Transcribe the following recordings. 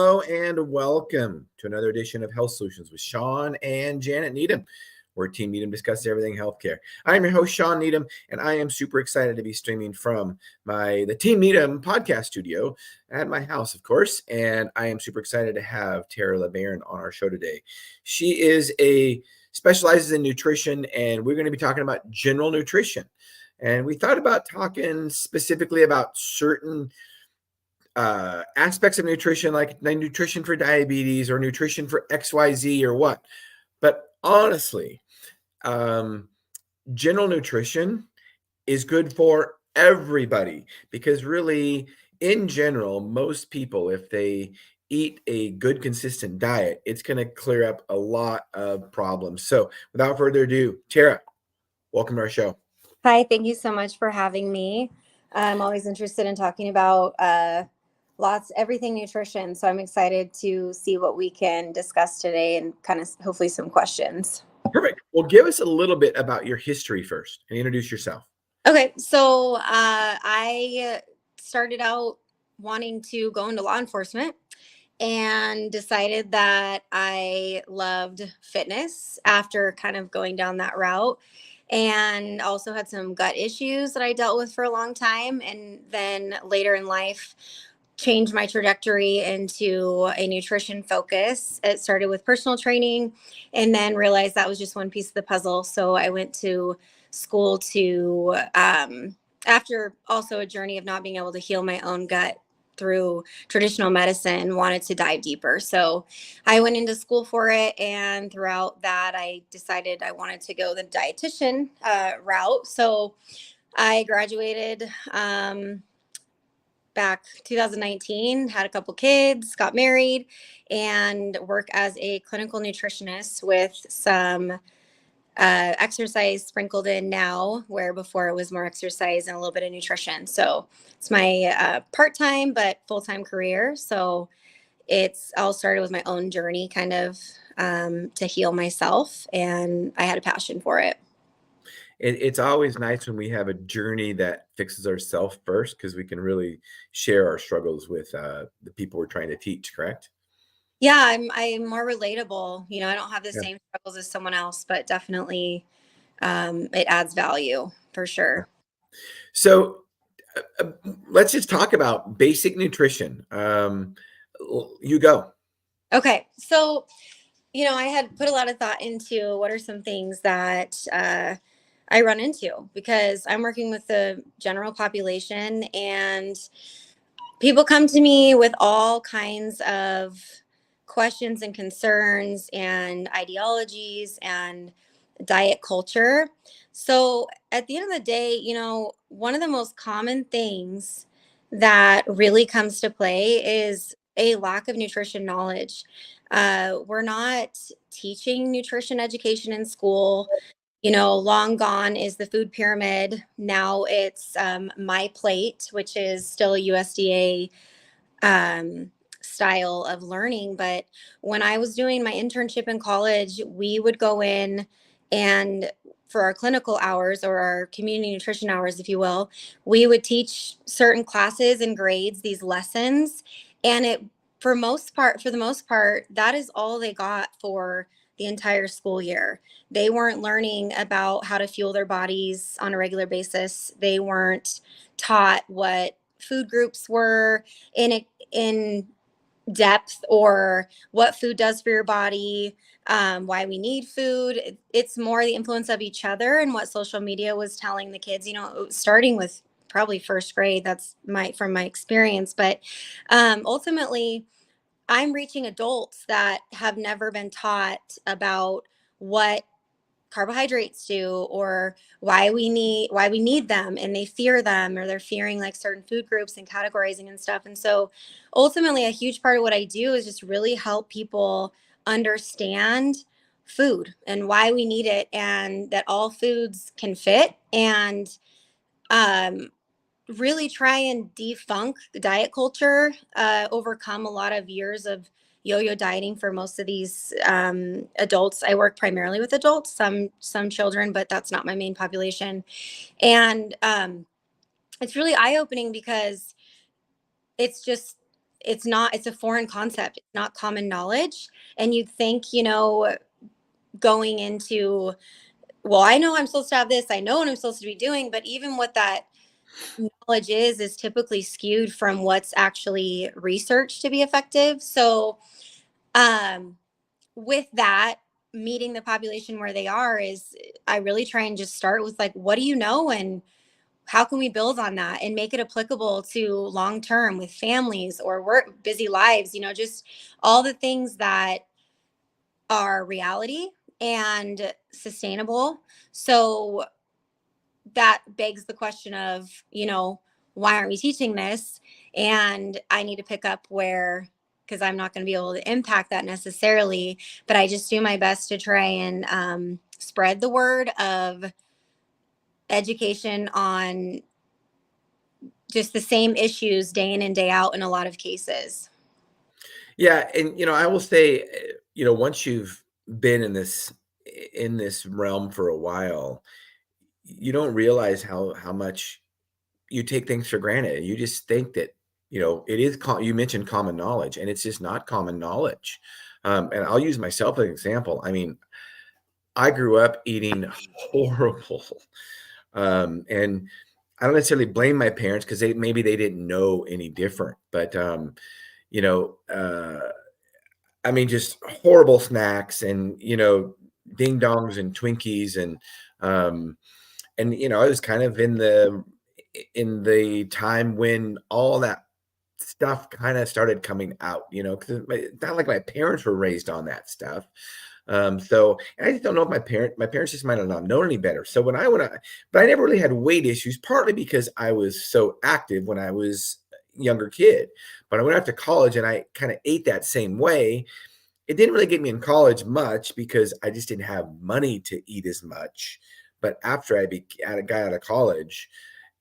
Hello and welcome to another edition of Health Solutions with Shawn and Janet Needham, where Team Needham discusses everything healthcare. I'm your host, Shawn Needham, and I am super excited to be streaming from the Team Needham podcast studio at my house, of course. And I am super excited to have Tara LeBaron on our show today. She specializes in nutrition, and we're going to be talking about general nutrition. And we thought about talking specifically about certain aspects of nutrition, like nutrition for diabetes or nutrition for XYZ or what. But honestly, general nutrition is good for everybody because really, in general, most people, if they eat a good, consistent diet, it's going to clear up a lot of problems. So without further ado, Tara, welcome to our show. Hi, thank you so much for having me. I'm always interested in talking about everything nutrition. So I'm excited to see what we can discuss today and kind of hopefully some questions. Perfect. Well, give us a little bit about your history first and introduce yourself. Okay. So I started out wanting to go into law enforcement and decided that I loved fitness after kind of going down that route. And also had some gut issues that I dealt with for a long time. And then later in life, changed my trajectory into a nutrition focus. It started with personal training and then realized that was just one piece of the puzzle. So I went to school to, after also a journey of not being able to heal my own gut through traditional medicine, wanted to dive deeper. So I went into school for it. And throughout that, I decided I wanted to go the dietitian route. So I graduated back 2019, had a couple kids, got married, and work as a clinical nutritionist with some exercise sprinkled in now, where before it was more exercise and a little bit of nutrition. So it's my part-time but full-time career. So it's all started with my own journey kind of to heal myself, and I had a passion for it. It's always nice when we have a journey that fixes ourselves first, because we can really share our struggles with the people we're trying to teach, correct? Yeah, I'm more relatable. You know, I don't have the same struggles as someone else, but definitely it adds value for sure. So let's just talk about basic nutrition. You go. Okay. So, you know, I had put a lot of thought into what are some things that I run into, because I'm working with the general population and people come to me with all kinds of questions and concerns and ideologies and diet culture. So at the end of the day, you know, one of the most common things that really comes to play is a lack of nutrition knowledge. We're not teaching nutrition education in school. You know, long gone is the food pyramid. Now it's My Plate, which is still a USDA style of learning. But when I was doing my internship in college, we would go in and for our clinical hours, or our community nutrition hours, if you will, we would teach certain classes and grades these lessons. And for the most part, that is all they got for the entire school year. They weren't learning about how to fuel their bodies on a regular basis. They weren't taught what food groups were in depth, or what food does for your body, why we need food. It's more the influence of each other and what social media was telling the kids, you know, starting with probably first grade. That's from my experience. But ultimately, I'm reaching adults that have never been taught about what carbohydrates do, or why we need them, and they fear them, or they're fearing like certain food groups and categorizing and stuff. And so ultimately a huge part of what I do is just really help people understand food and why we need it, and that all foods can fit, and really try and defunk the diet culture, overcome a lot of years of yo-yo dieting for most of these adults. I work primarily with adults, some children, but that's not my main population. And it's really eye-opening, because it's just it's a foreign concept. It's not common knowledge. And you'd think, going into, well, I know I'm supposed to have this, I know what I'm supposed to be doing, but even what that knowledge is typically skewed from what's actually researched to be effective. So, with that, meeting the population where they are is, I really try and just start with like, what do you know? And how can we build on that and make it applicable to long term with families or work, busy lives, just all the things that are reality and sustainable. So that begs the question of, why aren't we teaching this? And I need to pick up where, because I'm not going to be able to impact that necessarily, but I just do my best to try and spread the word of education on just the same issues day in and day out in a lot of cases. Yeah. And, I will say, once you've been in this realm for a while, you don't realize how much you take things for granted. You just think that, it is, you mentioned common knowledge, and it's just not common knowledge. And I'll use myself as an example. I mean, I grew up eating horrible. And I don't necessarily blame my parents because maybe they didn't know any different, but, you know, uh, I mean, just horrible snacks and, ding dongs and Twinkies and, I was kind of in the time when all that stuff kind of started coming out, because it's not like my parents were raised on that stuff. So and I just don't know if my parents just might have not known any better. So but I never really had weight issues, partly because I was so active when I was a younger kid. But I went out to college and I kind of ate that same way. It didn't really get me in college much because I just didn't have money to eat as much. But after I got out of college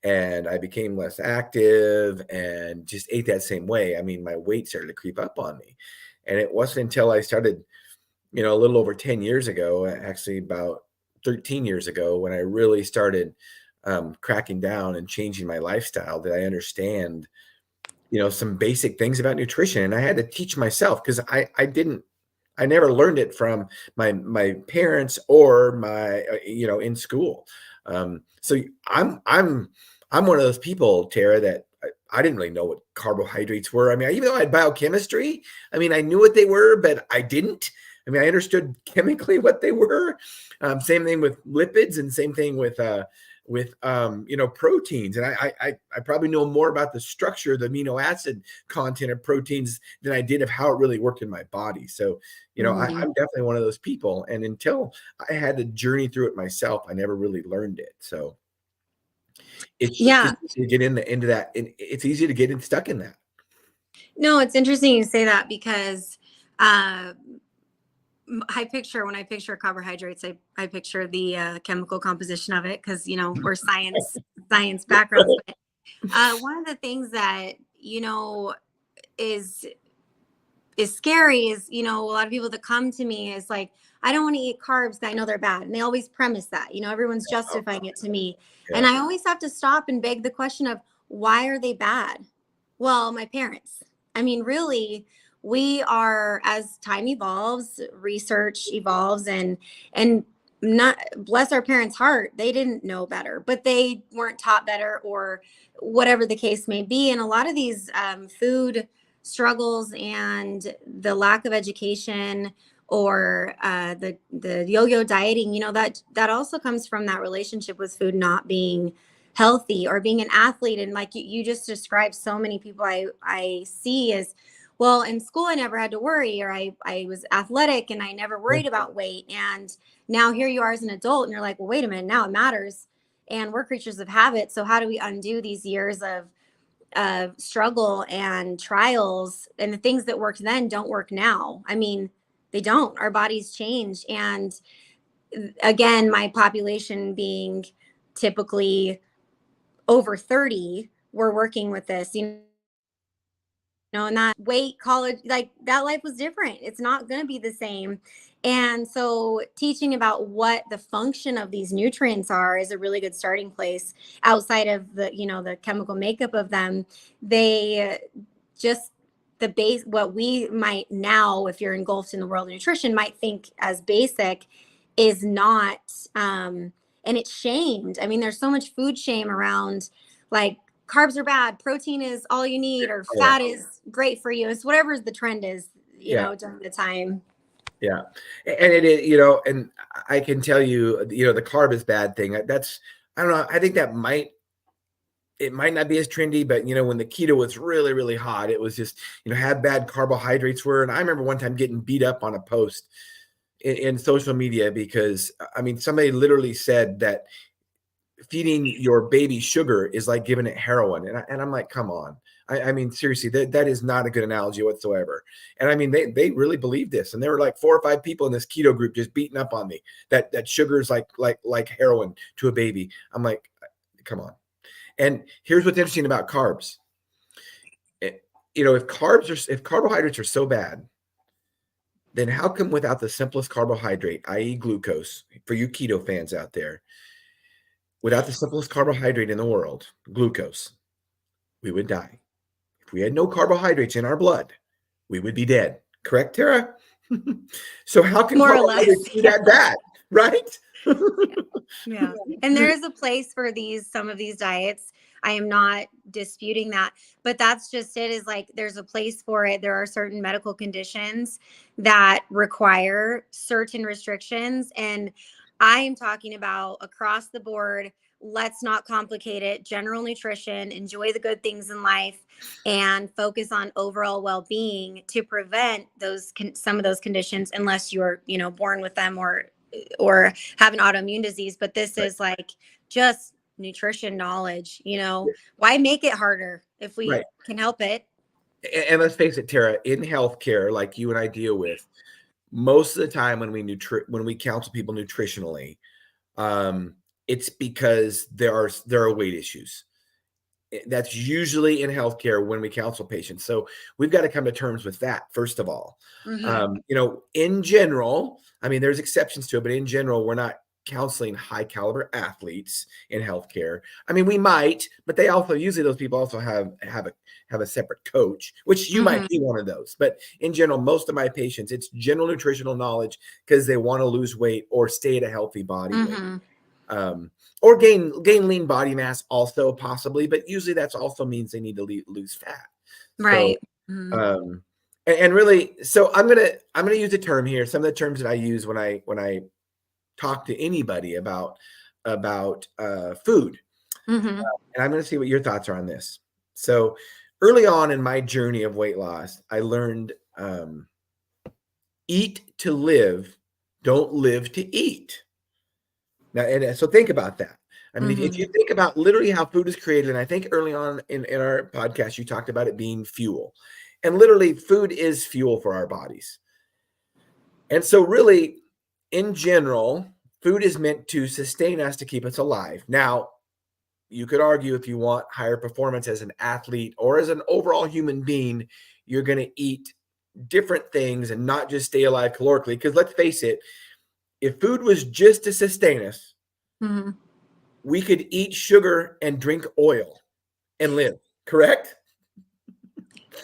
and I became less active and just ate that same way, I mean, my weight started to creep up on me. And it wasn't until I started, a little over 10 years ago, actually about 13 years ago, when I really started cracking down and changing my lifestyle, that I understand, some basic things about nutrition. And I had to teach myself because I never learned it from my parents or my, in school. So I'm one of those people, Tara, that I didn't really know what carbohydrates were. I mean, even though I had biochemistry, I mean, I knew what they were, but I didn't. I mean, I understood chemically what they were. Same thing with lipids, and same thing with proteins. And I probably know more about the structure, the amino acid content of proteins than I did of how it really worked in my body. So, I'm definitely one of those people. And until I had to journey through it myself, I never really learned it. So it's just easy to get into that. And it's easy to get stuck in that. No, it's interesting you say that because when I picture carbohydrates, I picture the chemical composition of it because, we're science backgrounds. But one of the things that, is scary is, a lot of people that come to me is like, I don't want to eat carbs because I know they're bad. And they always premise that, everyone's justifying it to me. Yeah. And I always have to stop and beg the question of, why are they bad? Well, my parents. I mean, really, we are, as time evolves, research evolves, and not, bless our parents' heart, they didn't know better, but they weren't taught better, or whatever the case may be. And a lot of these food struggles and the lack of education, or the yo-yo dieting, that also comes from that relationship with food not being healthy, or being an athlete. And like you just described, so many people I see as, well, in school I never had to worry, or I was athletic and I never worried about weight. And now here you are as an adult and you're like, well, wait a minute, now it matters. And we're creatures of habit. So how do we undo these years of struggle and trials, and the things that worked then don't work now? I mean, they don't. Our bodies change. And again, my population being typically over 30, we're working with this, and that weight, college, like that life was different. It's not going to be the same. And so teaching about what the function of these nutrients are is a really good starting place. Outside of the chemical makeup of them, they just the base, what we might now, if you're engulfed in the world of nutrition, might think as basic is not, and it's shamed. I mean, there's so much food shame around, like carbs are bad, protein is all you need, or Oh, yeah. fat is great for you. It's whatever the trend is, Yeah. during the time. Yeah. And it is, and I can tell you, the carb is bad thing. I don't know. I think it might not be as trendy, but when the keto was really, really hot, it was just, how bad carbohydrates were. And I remember one time getting beat up on a post in social media because, I mean, somebody literally said that feeding your baby sugar is like giving it heroin. And I'm like, come on. I mean, seriously, that is not a good analogy whatsoever. And I mean, they really believed this. And there were like 4 or 5 people in this keto group just beating up on me that sugar is like heroin to a baby. I'm like, come on. And here's what's interesting about carbs. If carbohydrates are so bad, then how come without the simplest carbohydrate, i.e. glucose, for you keto fans out there, without the simplest carbohydrate in the world, glucose, we would die. If we had no carbohydrates in our blood, we would be dead. Correct, Tara? So how can More or carbohydrates less, be that bad, right? Yeah. And there is a place for some of these diets. I am not disputing that, but that's just it, is like, there's a place for it. There are certain medical conditions that require certain restrictions. And I am talking about across the board. Let's not complicate it. General nutrition, enjoy the good things in life, and focus on overall well-being to prevent some of those conditions, unless you're, born with them or have an autoimmune disease. But this Right. is like just nutrition knowledge. Why make it harder if we Right. can help it? And let's face it, Tara, in healthcare, like you and I deal with, most of the time when we counsel people nutritionally, it's because there are weight issues. That's usually in healthcare when we counsel patients. So we've got to come to terms with that, first of all. In general, I mean, there's exceptions to it, but in general, we're not counseling high caliber athletes in healthcare. I mean, we might, but they also, usually those people also have a separate coach, which you might be one of those. But in general, most of my patients, it's general nutritional knowledge because they want to lose weight or stay at a healthy body weight. Or gain lean body mass also possibly, but usually that's also means they need to lose fat. Right. So, and really, so I'm gonna use a term here. Some of the terms that I use when I talk to anybody about food, and I'm gonna see what your thoughts are on this. So early on in my journey of weight loss, I learned eat to live, don't live to eat. Now, and so think about that. I mean, if you think about literally how food is created, and I think early on in our podcast, you talked about it being fuel. And literally, food is fuel for our bodies. And so really, in general, food is meant to sustain us, to keep us alive. Now, you could argue if you want higher performance as an athlete or as an overall human being, you're going to eat different things and not just stay alive calorically. Because let's face it, if food was just to sustain us, we could eat sugar and drink oil and live, correct?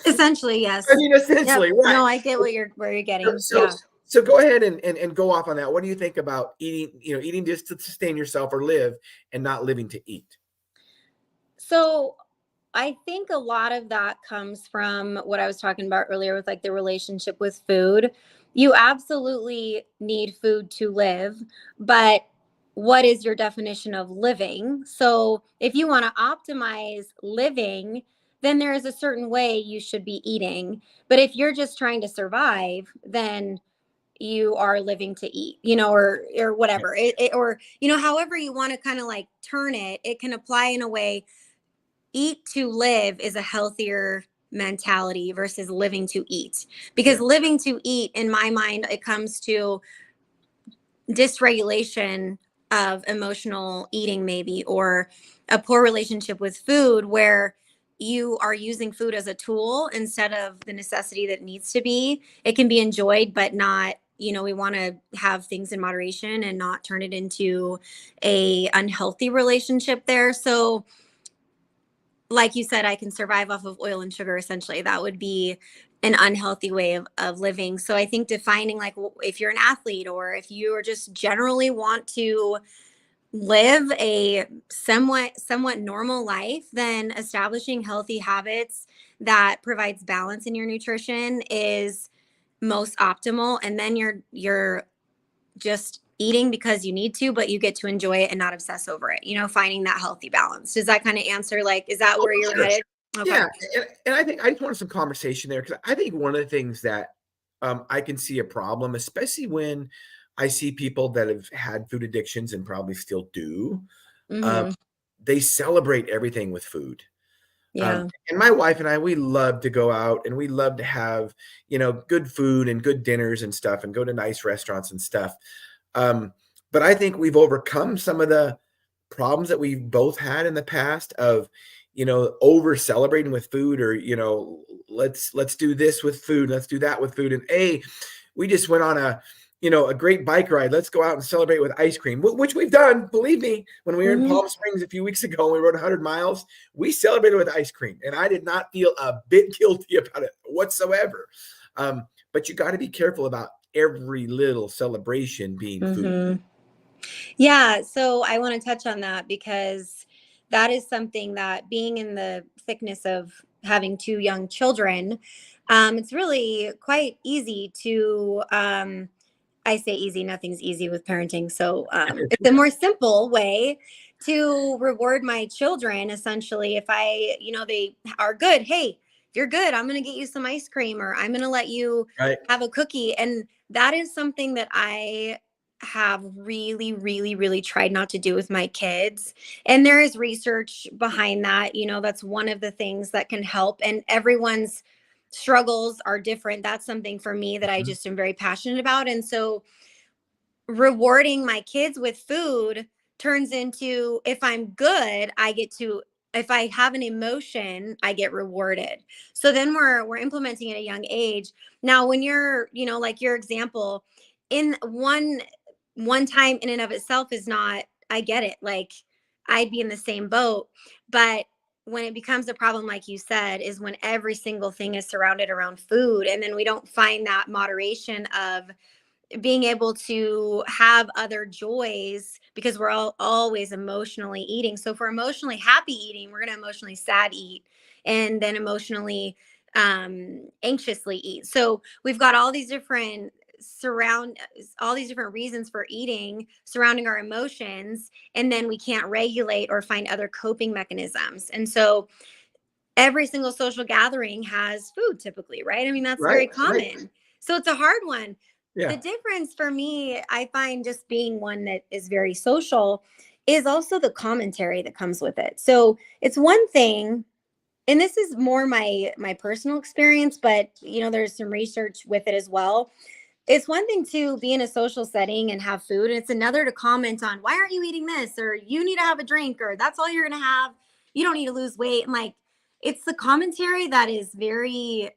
Essentially, yes. I mean, essentially, right. No, I get where you're getting. So go ahead and go off on that. What do you think about eating just to sustain yourself or live and not living to eat? So I think a lot of that comes from what I was talking about earlier with like the relationship with food. You absolutely need food to live, but what is your definition of living? So if you want to optimize living, then there is a certain way you should be eating. But if you're just trying to survive, then you are living to eat, or whatever, or, however you want to kind of like turn it, it can apply in a way. Eat to live is a healthier mentality versus living to eat, because living to eat, in my mind, it comes to dysregulation of emotional eating, maybe, or a poor relationship with food where you are using food as a tool instead of the necessity that needs to be. It can be enjoyed, but not, we want to have things in moderation and not turn it into a unhealthy relationship there. So like you said, I can survive off of oil and sugar, essentially. That would be an unhealthy way of living. So I think defining, like, if you're an athlete or if you are just generally want to live a somewhat normal life, then establishing healthy habits that provides balance in your nutrition is most optimal. And then you're just eating because you need to, but you get to enjoy it and not obsess over it, finding that healthy balance. Does that kind of answer, like, is that Oh, where you're sure. headed? Okay. Yeah. And I think I just wanted some conversation there, because I think one of the things that I can see a problem, especially when I see people that have had food addictions and probably still do, um, Mm-hmm. they celebrate everything with food. Yeah. And my wife and I, we love to go out and we love to have, good food and good dinners and stuff and go to nice restaurants and stuff. Um, but I think we've overcome some of the problems that we've both had in the past of, over celebrating with food, or, let's do this with food. Let's do that with food. And we just went on a great bike ride. Let's go out and celebrate with ice cream, which we've done. Believe me, when we were in Mm-hmm. Palm Springs a few weeks ago, and we rode 100 miles, we celebrated with ice cream. And I did not feel a bit guilty about it whatsoever. But you got to be careful about every little celebration being food. Mm-hmm. Yeah. So I want to touch on that because that is something that, being in the thickness of having two young children, it's really quite easy to, I say easy, nothing's easy with parenting. So it's a more simple way to reward my children, essentially. If they are good, hey, if you're good, I'm going to get you some ice cream, or I'm going to let you Right. have a cookie. And that is something that I have really, really, really tried not to do with my kids. And there is research behind that. That's one of the things that can help. And everyone's struggles are different. That's something for me that I Mhm. just am very passionate about. And so rewarding my kids with food turns into, if I'm good, if I have an emotion, I get rewarded. So then we're implementing at a young age. Now, when you're, like your example, in one time in and of itself is not, I get it. Like, I'd be in the same boat. But when it becomes a problem, like you said, is when every single thing is surrounded around food. And then we don't find that moderation of being able to have other joys, because we're all always emotionally eating. So for emotionally happy eating, we're going to emotionally sad eat, and then emotionally anxiously eat. So we've got all these different reasons for eating surrounding our emotions, and then we can't regulate or find other coping mechanisms. And so every single social gathering has food typically, right? I mean, that's Right. very Right. common. So it's a hard one. The Yeah. difference for me, I find, just being one that is very social, is also the commentary that comes with it. So it's one thing, and this is more my personal experience, but there's some research with it as well. It's one thing to be in a social setting and have food, and it's another to comment on, why aren't you eating this, or you need to have a drink, or that's all you're going to have, you don't need to lose weight. And like, it's the commentary that is very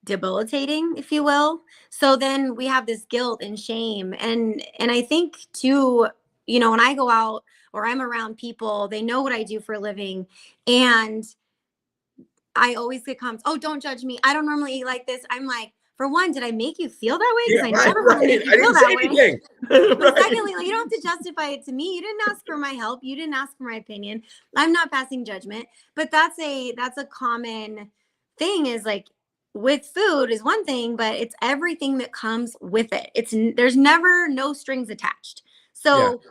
debilitating, if you will. So then we have this guilt and shame, and I think too, when I go out or I'm around people, they know what I do for a living, and I always get comments, oh, don't judge me, I don't normally eat like this. I'm like, for one, did I make you feel that way? Yeah. Because I Right. never want to Right. make you I feel didn't say that way. anything. But Right. secondly, like, you don't have to justify it to me. You didn't ask for my help. You didn't ask for my opinion. I'm not passing judgment. But that's a common thing, is like, with food is one thing, but it's everything that comes with it. There's never no strings attached. Yeah. So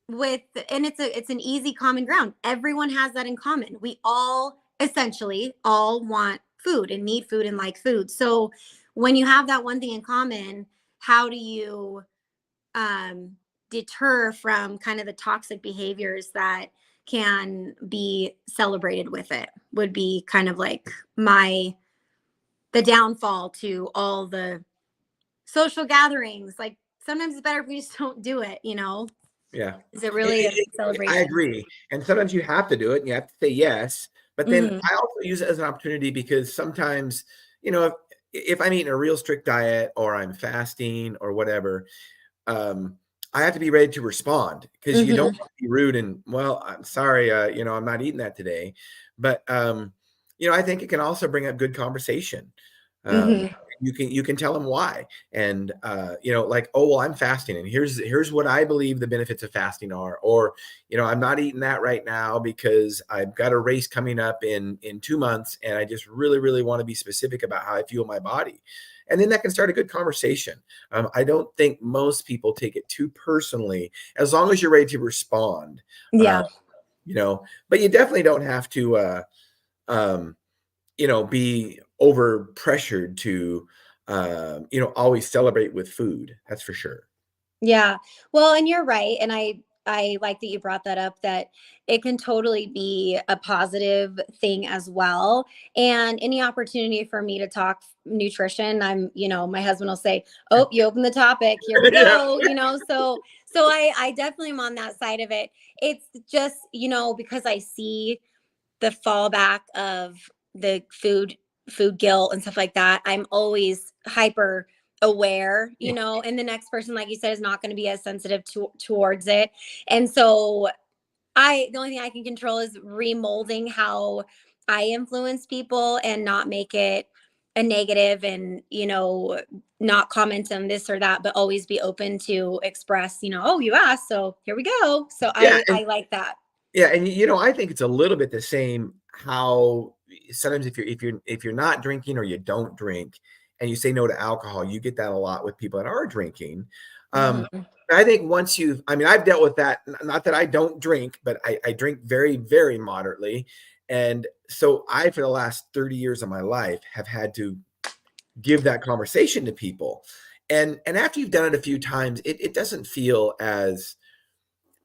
and it's an easy common ground. Everyone has that in common. We all essentially all want food and need food and like food. So when you have that one thing in common, how do you deter from kind of the toxic behaviors that can be celebrated with it, would be kind of like the downfall to all the social gatherings. Like, sometimes it's better if we just don't do it. Yeah. Is it really a I celebration? agree. And sometimes you have to do it and you have to say yes. But then Mhm. I also use it as an opportunity, because sometimes, if I'm eating a real strict diet or I'm fasting or whatever, um, I have to be ready to respond, because you don't Mm-hmm. want to be rude and, well, I'm sorry, I'm not eating that today. But, I think it can also bring up good conversation. Um, Mm-hmm. you can tell them why. And, like, oh, well, I'm fasting, and here's what I believe the benefits of fasting are. Or, I'm not eating that right now because I've got a race coming up in 2 months, and I just really, really want to be specific about how I feel my body. And then that can start a good conversation. I don't think most people take it too personally, as long as you're ready to respond. Uh, Yeah. but you definitely don't have to, um, be over pressured to, always celebrate with food. That's for sure. Yeah. Well, and you're right. And I like that you brought that up, that it can totally be a positive thing as well. And any opportunity for me to talk nutrition, my husband will say, "Oh, you opened the topic. Here we Yeah. go." So I definitely am on that side of it. It's just, because I see the fallback of the food guilt and stuff like that, I'm always hyper aware, and the next person, like you said, is not going to be as sensitive towards it. And so the only thing I can control is remolding how I influence people and not make it a negative, and not comment on this or that, but always be open to express, oh, you asked, so here we go. So Yeah. I like that. Yeah, and I think it's a little bit the same, how sometimes if you're not drinking, or you don't drink, and you say no to alcohol, you get that a lot with people that are drinking. Mhm. I think I've dealt with that. Not that I don't drink, but I drink very, very moderately. And so for the last 30 years of my life, have had to give that conversation to people. And after you've done it a few times, it doesn't feel as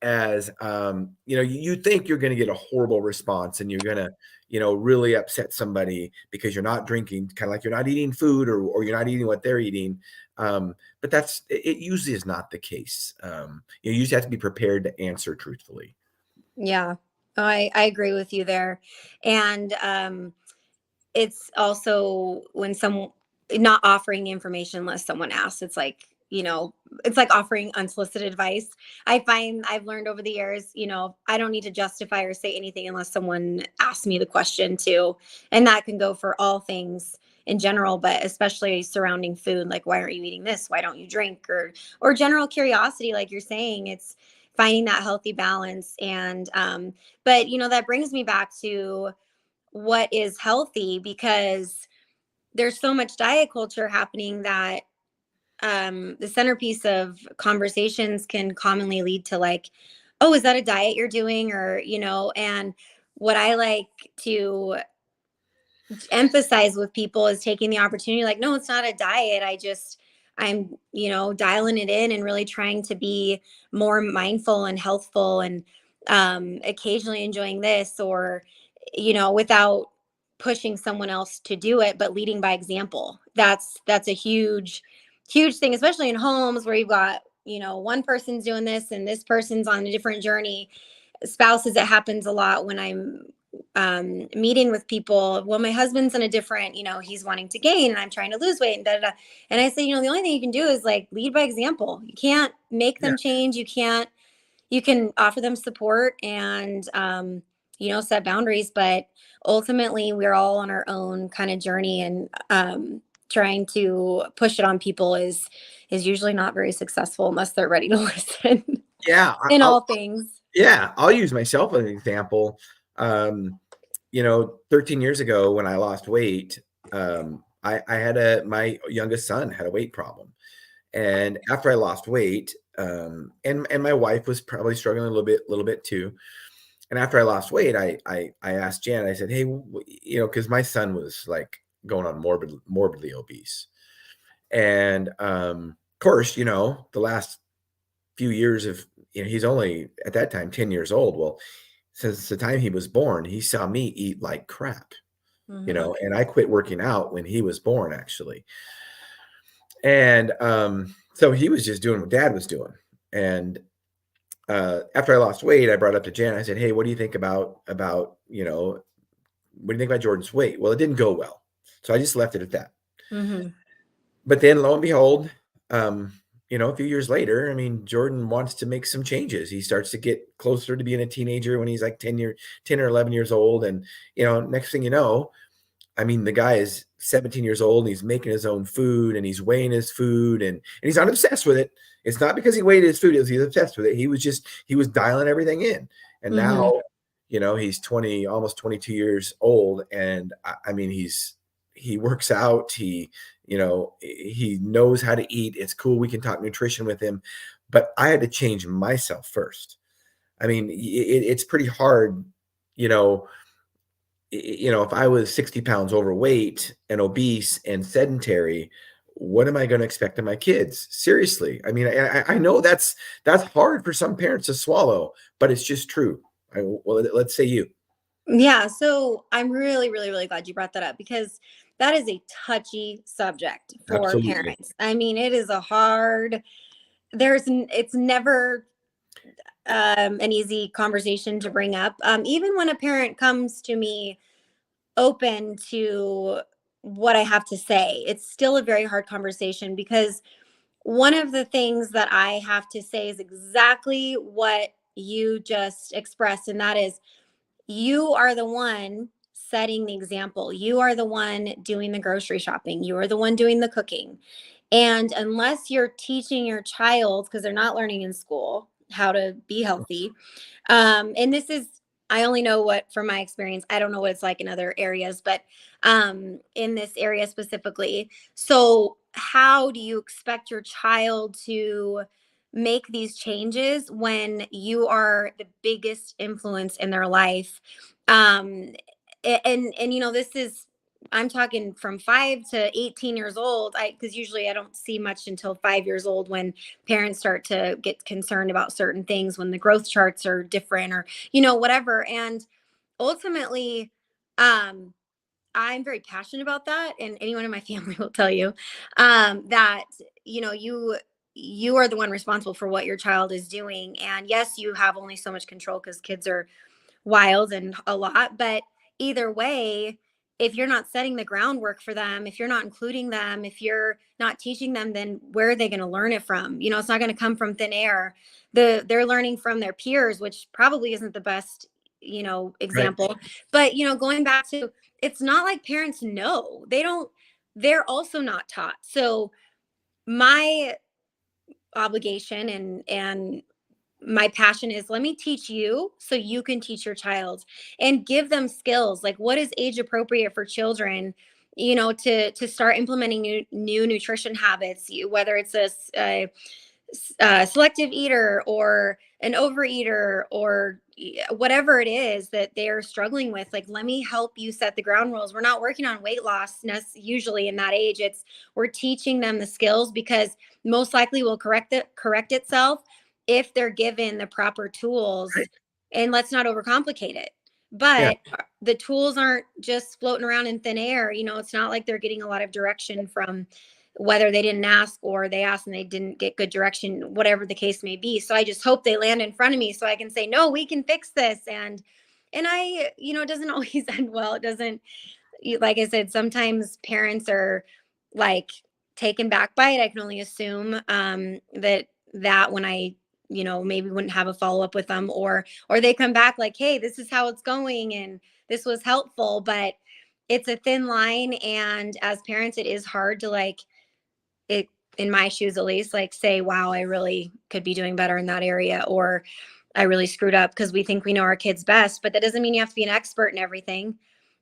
you think you're going to get a horrible response, and you're going to really upset somebody because you're not drinking, kind of like you're not eating food, or you're not eating what they're eating. But it usually is not the case. You usually have to be prepared to answer truthfully. Yeah. Oh, I agree with you there. And it's also when some not offering information unless someone asks, it's like, it's like offering unsolicited advice. I find I've learned over the years, I don't need to justify or say anything unless someone asks me the question too. And that can go for all things in general, but especially surrounding food, like, why aren't you eating this? Why don't you drink? Or general curiosity, like you're saying. It's finding that healthy balance. And but that brings me back to what is healthy, because there's so much diet culture happening that the centerpiece of conversations can commonly lead to, like, oh, is that a diet you're doing? Or and what I like to emphasize with people is taking the opportunity, like, no, it's not a diet. I'm dialing it in and really trying to be more mindful and healthful, and occasionally enjoying this, or without pushing someone else to do it, but leading by example. That's a huge thing, especially in homes where you've got one person's doing this and this person's on a different journey. Spouses, it happens a lot when I'm meeting with people. Well, my husband's in a different, he's wanting to gain and I'm trying to lose weight, and da, da, da. And I say, the only thing you can do is, like, lead by example. You can't make Yeah. them change. You can offer them support and set boundaries, but ultimately we're all on our own kind of journey, and trying to push it on people is usually not very successful unless they're ready to listen Yeah. in all things. Yeah, I'll use myself as an example. 13 years ago when I lost weight, I had my youngest son had a weight problem. And after I lost weight, and my wife was probably struggling a little bit too. And after I lost weight, I asked Janet, I said, hey, because my son was like going on morbidly obese. And of course, the last few years of, he's only at that time 10 years old. Well, since the time he was born, he saw me eat like crap, Mm-hmm. and I quit working out when he was born, actually. And so he was just doing what dad was doing. And after I lost weight, I brought it up to Jan. I said, hey, what do you think about, what do you think about Jordan's weight? Well, it didn't go well. So I just left it at that. Mm-hmm. But then lo and behold, um, a few years later, I mean, Jordan wants to make some changes. He starts to get closer to being a teenager when he's like 10 or 11 years old. And, next thing you know, I mean, the guy is 17 years old and he's making his own food and he's weighing his food and he's not obsessed with it. It's not because he weighed his food, he's obsessed with it. He was dialing everything in. And now, he's 20, almost 22 years old. And I mean, he works out. He knows how to eat. It's cool. We can talk nutrition with him, but I had to change myself first. I mean, it's pretty hard, if I was 60 pounds overweight and obese and sedentary, what am I going to expect of my kids? Seriously. I mean, I know that's hard for some parents to swallow, but it's just true. Well, let's say you. Yeah. So I'm really, really, really glad you brought that up, because that is a touchy subject for Absolutely. parents. I mean, it is it's never an easy conversation to bring up. Even when a parent comes to me open to what I have to say, it's still a very hard conversation, because one of the things that I have to say is exactly what you just expressed. And that is, you are the one setting the example. You are the one doing the grocery shopping. You are the one doing the cooking. And unless you're teaching your child, because they're not learning in school how to be healthy, and this is, I only know what from my experience. I don't know what it's like in other areas, but in this area specifically. So how do you expect your child to make these changes when you are the biggest influence in their life? Um, and this is, I'm talking from 5 to 18 years old. Because usually I don't see much until 5 years old, when parents start to get concerned about certain things, when the growth charts are different, or, whatever. And ultimately, I'm very passionate about that. And anyone in my family will tell you that, you are the one responsible for what your child is doing. And yes, you have only so much control, because kids are wild and a lot. But either way, if you're not setting the groundwork for them, if you're not including them, if you're not teaching them, then where are they going to learn it from? It's not going to come from thin air. They're learning from their peers, which probably isn't the best, example. Right. But, going back to, it's not like parents know. They're also not taught. So my obligation and my passion is, let me teach you so you can teach your child, and give them skills like what is age appropriate for children, to start implementing new nutrition habits, whether it's a selective eater or an overeater, or whatever it is that they're struggling with. Like, let me help you set the ground rules. We're not working on weight loss usually in that age. We're teaching them the skills, because most likely will correct itself if they're given the proper tools. Right. And let's not overcomplicate it. But the tools aren't just floating around in thin air. It's not like they're getting a lot of direction from, whether they didn't ask or they asked and they didn't get good direction, whatever the case may be. So I just hope they land in front of me so I can say, no, we can fix this. And I, it doesn't always end well. It doesn't, like I said, sometimes parents are like taken back by it. I can only assume that when I, maybe wouldn't have a follow-up with them, or they come back like, hey, this is how it's going and this was helpful. But it's a thin line. And as parents, it is hard to it, in my shoes at least, say, wow, I really could be doing better in that area, or I really screwed up, because we think we know our kids best. But that doesn't mean you have to be an expert in everything.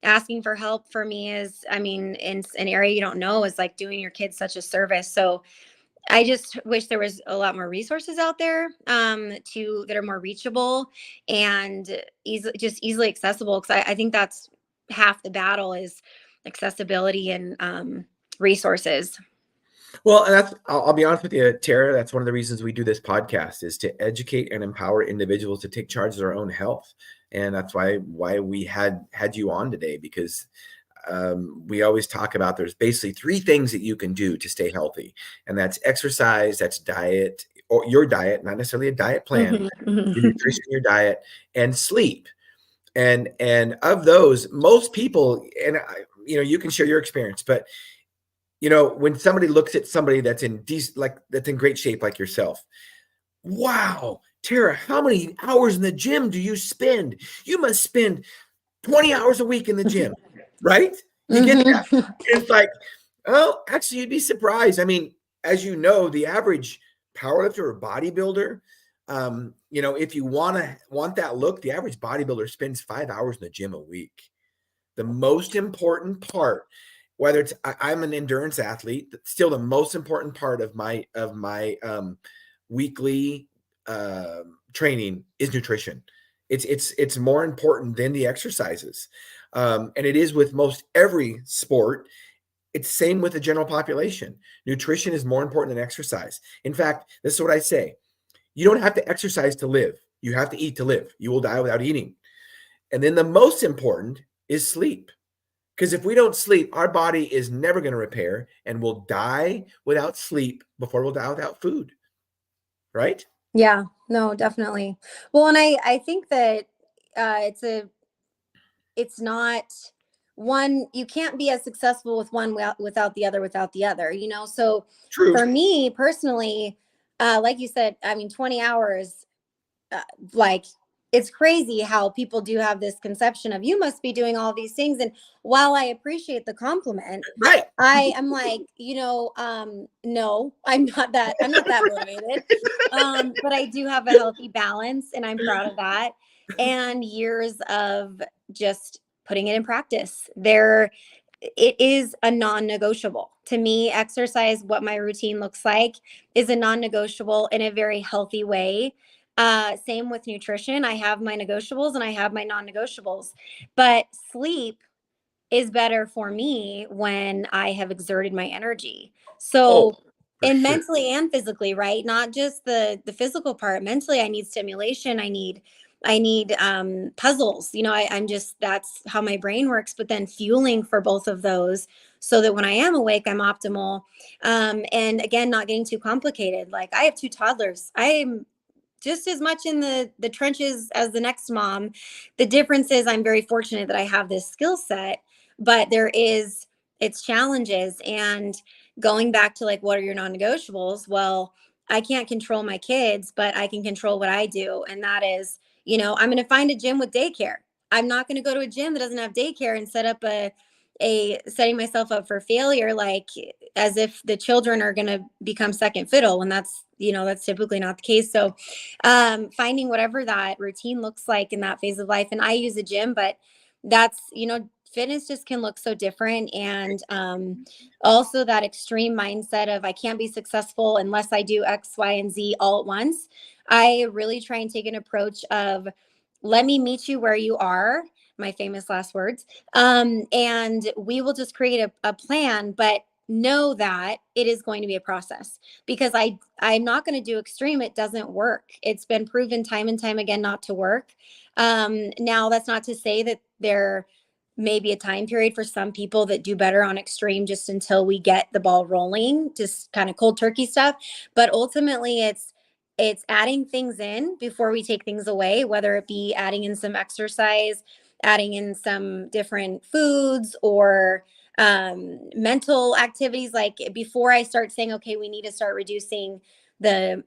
Asking for help for me is, in an area you don't know, is like doing your kids such a service. So I just wish there was a lot more resources out there that are more reachable and easily accessible. Because I think that's half the battle, is accessibility and resources. Well, and I'll be honest with you, Tara, that's one of the reasons we do this podcast, is to educate and empower individuals to take charge of their own health. And that's why we had you on today, because we always talk about, there's basically 3 things that you can do to stay healthy. And that's exercise, that's diet, or your diet, not necessarily a diet plan, your nutrition, your diet, and sleep. And of those, most people, and you can share your experience, but when somebody looks at somebody that's in that's in great shape like yourself, wow, Tara, how many hours in the gym do you spend? You must spend 20 hours a week in the gym, right? You get that? Mhm. It's like, oh, actually, you'd be surprised. I mean, as you know, the average powerlifter or bodybuilder, if you want that look, the average bodybuilder spends 5 hours in the gym a week. The most important part, whether I'm an endurance athlete, still the most important part of my weekly training is nutrition. It's more important than the exercises, and it is with most every sport. It's same with the general population. Nutrition is more important than exercise. In fact, this is what I say: you don't have to exercise to live. You have to eat to live. You will die without eating. And then the most important is sleep. Because if we don't sleep, our body is never going to repair, and we'll die without sleep before we'll die without food. Right? Yeah, no, definitely. Well, and I think that it's not one, you can't be as successful with one without the other, so True. for me personally, like you said, I mean, 20 hours, like, it's crazy how people do have this conception of you must be doing all these things. And while I appreciate the compliment, Right. I am like, no, I'm not that motivated. But I do have a healthy balance and I'm proud of that. And years of just putting it in practice. It is a non-negotiable. To me, exercise, what my routine looks like, is a non-negotiable in a very healthy way. Same with nutrition. I have my negotiables and I have my non-negotiables. But sleep is better for me when I have exerted my energy. Oh, So, for and sure. mentally and physically, right? Not just the physical part. Mentally, I need stimulation. I need puzzles. I'm just, that's how my brain works. But then fueling for both of those, so that when I am awake, I'm optimal. And again, not getting too complicated. Like, I have two toddlers. I'm just as much in the trenches as the next mom. The difference is I'm very fortunate that I have this skill set, but there is its challenges. And going back to, like, what are your non-negotiables? Well, I can't control my kids, but I can control what I do. And that is, I'm going to find a gym with daycare. I'm not going to go to a gym that doesn't have daycare and set up a setting myself up for failure, like, as if the children are going to become second fiddle, when that's typically not the case. So finding whatever that routine looks like in that phase of life. And I use a gym, but that's, fitness just can look so different. And also that extreme mindset of I can't be successful unless I do X, Y, and Z all at once. I really try and take an approach of, let me meet you where you are, my famous last words. And we will just create a plan, but know that it is going to be a process, because I'm not going to do extreme. It doesn't work. It's been proven time and time again not to work. Now, that's not to say that there may be a time period for some people that do better on extreme, just until we get the ball rolling, just kind of cold turkey stuff. But ultimately, it's adding things in before we take things away, whether it be adding in some exercise, adding in some different foods, or mental activities. Like, before I start saying, okay, we need to start reducing the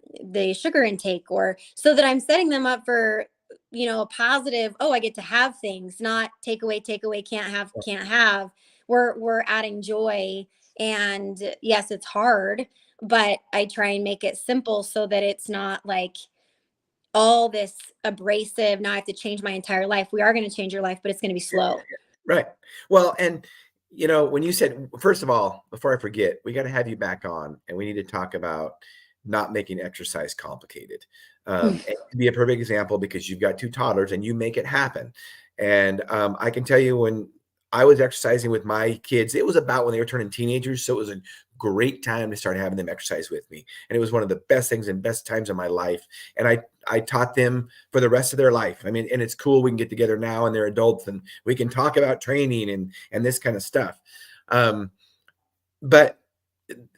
sugar intake, or so that I'm setting them up for, a positive, oh, I get to have things, not take away, can't have. We're adding joy. And yes, it's hard, but I try and make it simple so that it's not like all this abrasive, now I have to change my entire life. We are going to change your life, but it's going to be slow. Right. Well, and when you said, first of all, before I forget, we got to have you back on, and we need to talk about not making exercise complicated. And to be a perfect example, because you've got two toddlers and you make it happen. And I can tell you, when I was exercising with my kids, it was about when they were turning teenagers. So it was a great time to start having them exercise with me. And it was one of the best things and best times of my life. And I taught them for the rest of their life. I mean, and it's cool. We can get together now and they're adults and we can talk about training and this kind of stuff. But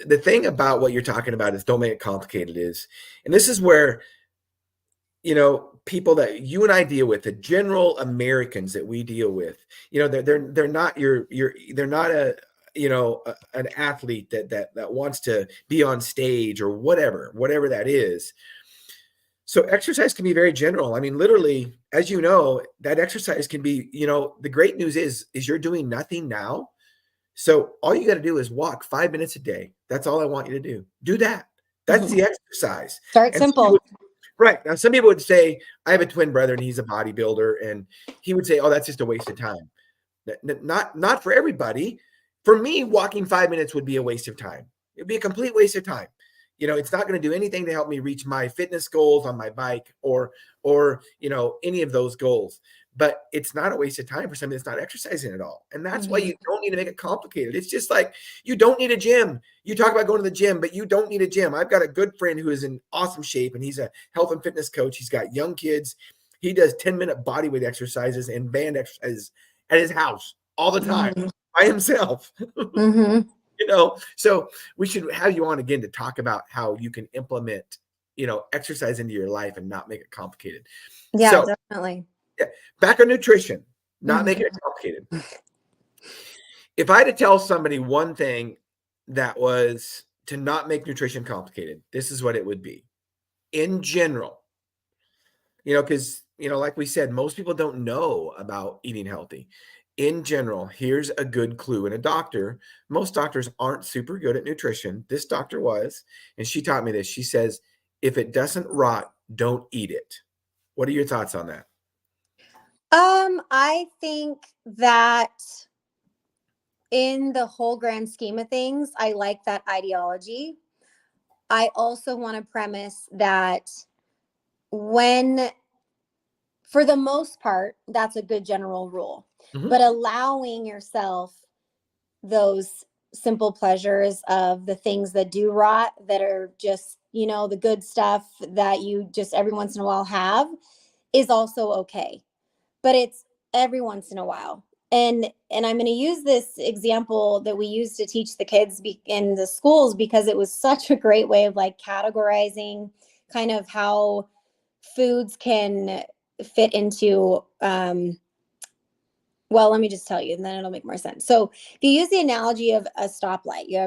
the thing about what you're talking about is, don't make it complicated, and this is where, people that you and I deal with, the general Americans that we deal with, they're not they're not an athlete that wants to be on stage or whatever that is. So exercise can be very general. I mean, literally, as you know, that exercise can be, the great news is you're doing nothing now. So all you got to do is walk 5 minutes a day. That's all I want you to do. Do that. That's the exercise. Start simple. Right. Now, some people would say, I have a twin brother and he's a bodybuilder, and he would say, oh, that's just a waste of time. Not for everybody. For me, walking 5 minutes would be a waste of time. It'd be a complete waste of time. It's not going to do anything to help me reach my fitness goals on my bike or any of those goals. But it's not a waste of time for somebody that's not exercising at all. And that's why you don't need to make it complicated. It's just like, you don't need a gym. You talk about going to the gym, but you don't need a gym. I've got a good friend who is in awesome shape, and he's a health and fitness coach. He's got young kids. He does 10-minute bodyweight exercises and band exercises at his house all the time by himself. So we should have you on again to talk about how you can implement, exercise into your life and not make it complicated. Yeah, so, definitely. Yeah, back on nutrition, not making it complicated. If I had to tell somebody one thing that was to not make nutrition complicated, this is what it would be. In general, because, like we said, most people don't know about eating healthy. In general, here's a good clue. And most doctors aren't super good at nutrition. This doctor was, and she taught me this. She says, if it doesn't rot, don't eat it. What are your thoughts on that? I think that in the whole grand scheme of things, I like that ideology. I also want to premise that for the most part, that's a good general rule. But allowing yourself those simple pleasures of the things that do rot, that are just, the good stuff that you just every once in a while have, is also okay. But it's every once in a while. And I'm going to use this example that we used to teach the kids in the schools, because it was such a great way of like categorizing kind of how foods can fit into, well, let me just tell you, and then it'll make more sense. So if you use the analogy of a stoplight, you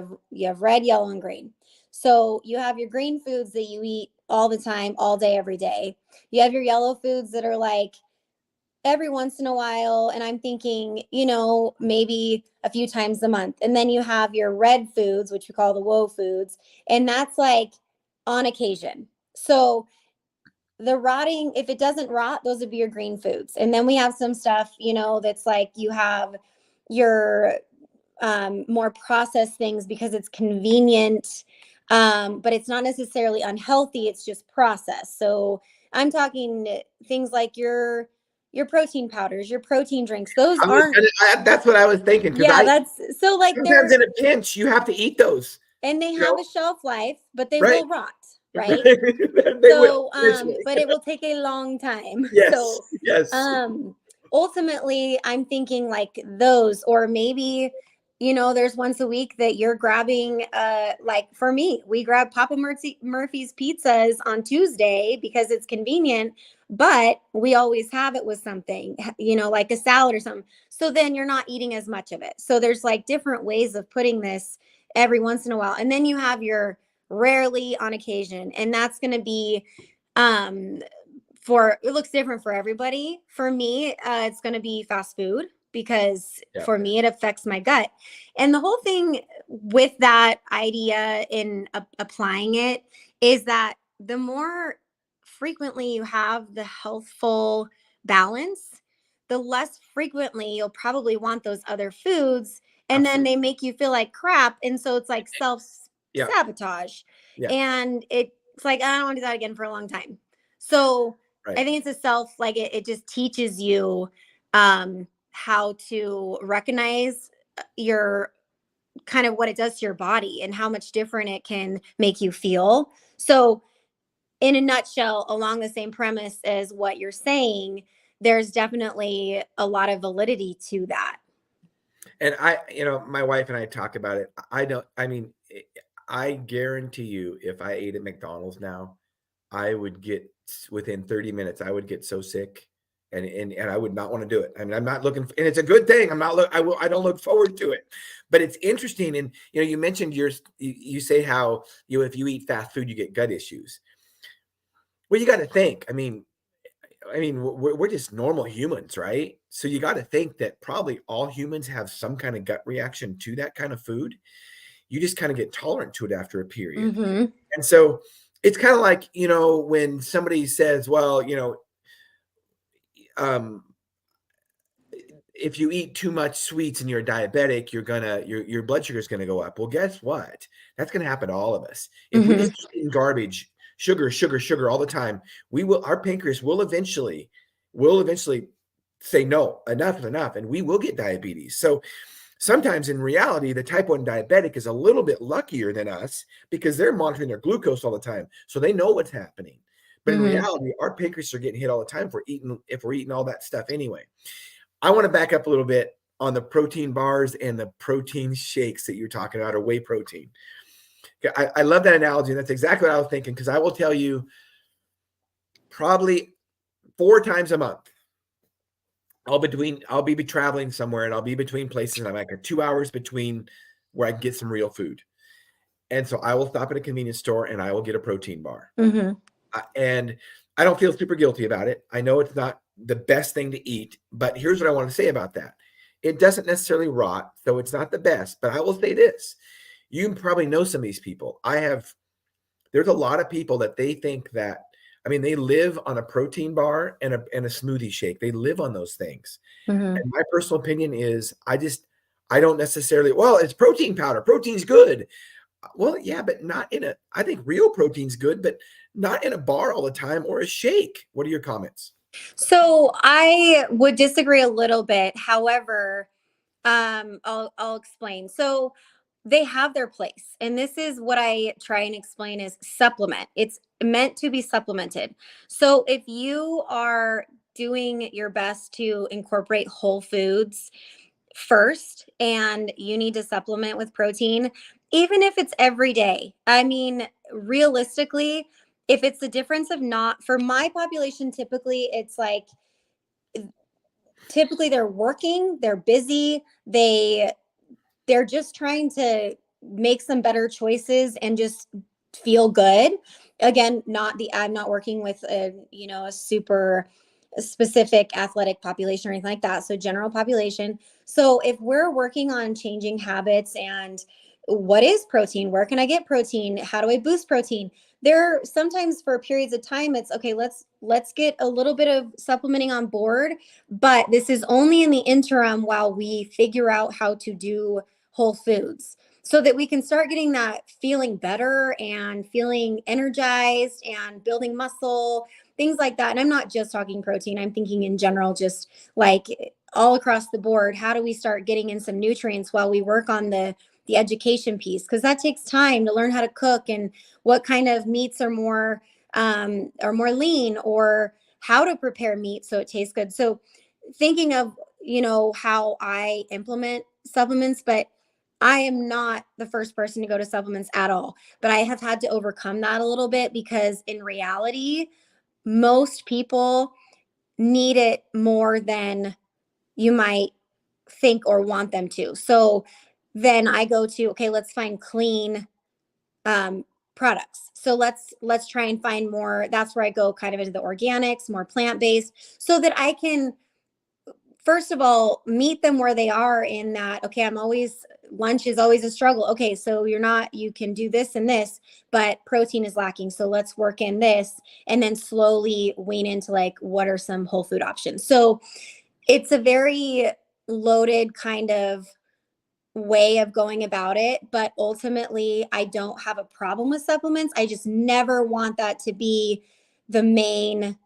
have red, yellow, and green. So you have your green foods that you eat all the time, all day, every day. You have your yellow foods that are like every once in a while, and I'm thinking, maybe a few times a month. And then you have your red foods, which we call the woe foods, and that's like on occasion. So the rotting, if it doesn't rot, those would be your green foods. And then we have some stuff, that's like you have your more processed things because it's convenient, but it's not necessarily unhealthy. It's just processed. So I'm talking things like your protein powders, your protein drinks. Those aren't. That's what I was thinking. Yeah, that's so like sometimes in a pinch, you have to eat those. And they have a shelf life, but they will rot. Right. Will, but it will take a long time. Yes. So, yes. Ultimately, I'm thinking like those, or maybe, there's once a week that you're grabbing, like for me, we grab Papa Murphy's pizzas on Tuesday because it's convenient, but we always have it with something, like a salad or something. So then you're not eating as much of it. So there's like different ways of putting this every once in a while. And then you have your rarely on occasion, and that's going to be it looks different for everybody. For me, it's going to be fast food, because for me it affects my gut. And the whole thing with that idea in applying it is that the more frequently you have the healthful balance, the less frequently you'll probably want those other foods, and then they make you feel like crap, and so it's like self-sabotage. And it's like, I don't want to do that again for a long time. So I think it's it just teaches you how to recognize your kind of what it does to your body and how much different it can make you feel. So in a nutshell, along the same premise as what you're saying, there's definitely a lot of validity to that. And my wife and I talk about it. I guarantee you, if I ate at McDonald's now, I would get, within 30 minutes, I would get so sick and I would not want to do it. I mean, I'm not looking, and it's a good thing. I don't look forward to it, but it's interesting. And, you mentioned you say how, if you eat fast food, you get gut issues. Well, you got to think, I mean, we're just normal humans, right? So you got to think that probably all humans have some kind of gut reaction to that kind of food. You just kind of get tolerant to it after a period. Mm-hmm. And so it's kind of like, when somebody says, well, if you eat too much sweets and you're diabetic, your blood sugar is going to go up. Well, guess what? That's going to happen to all of us. If we just keep eating garbage, sugar all the time, our pancreas will eventually say, no, enough is enough. And we will get diabetes. So sometimes in reality, the type 1 diabetic is a little bit luckier than us because they're monitoring their glucose all the time. So they know what's happening. But in reality, our pancreas are getting hit all the time if we're eating all that stuff anyway. I want to back up a little bit on the protein bars and the protein shakes that you're talking about, or whey protein. I love that analogy. And that's exactly what I was thinking, because I will tell you probably 4 times a month, I'll be traveling somewhere and I'll be between places, and I'm like 2 hours between where I can get some real food. And so I will stop at a convenience store and I will get a protein bar. And I don't feel super guilty about it. I know it's not the best thing to eat, but here's what I want to say about that. It doesn't necessarily rot, so it's not the best, but I will say this. You probably know some of these people. There's a lot of people that they think that, they live on a protein bar and a smoothie shake. They live on those things. And my personal opinion is I don't necessarily, well, it's protein powder. Protein's good. Well, yeah, but I think real protein's good, but not in a bar all the time or a shake. What are your comments? So I would disagree a little bit. However, I'll explain. So they have their place. And this is what I try and explain is supplement. It's meant to be supplemented. So if you are doing your best to incorporate whole foods first and you need to supplement with protein, even if it's every day, realistically, if it's the difference of not for my population, typically it's like, they're working, they're busy, they're just trying to make some better choices and just feel good. Again, I'm not working with a super specific athletic population or anything like that. So general population. So if we're working on changing habits and what is protein? Where can I get protein? How do I boost protein? There sometimes for periods of time, it's okay, let's get a little bit of supplementing on board, but this is only in the interim while we figure out how to do whole foods so that we can start getting that feeling better and feeling energized and building muscle, things like that. And I'm not just talking protein. I'm thinking in general, just like all across the board, how do we start getting in some nutrients while we work on the education piece? Because that takes time to learn how to cook and what kind of meats are more lean, or how to prepare meat so it tastes good. So thinking of, how I implement supplements, but I am not the first person to go to supplements at all. But I have had to overcome that a little bit because in reality, most people need it more than you might think or want them to. So then I go to, okay, let's find clean products. So let's try and find more. That's where I go kind of into the organics, more plant-based, so that I can, first of all, meet them where they are in that, okay, lunch is always a struggle. Okay, so you can do this and this, but protein is lacking. So let's work in this and then slowly wean into like, what are some whole food options? So it's a very loaded kind of way of going about it, but ultimately I don't have a problem with supplements. I just never want that to be the main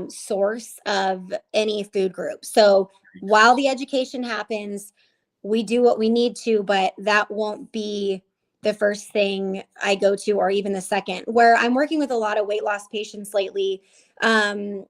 source of any food group. So while the education happens, we do what we need to, but that won't be the first thing I go to, or even the second. Where I'm working with a lot of weight loss patients lately on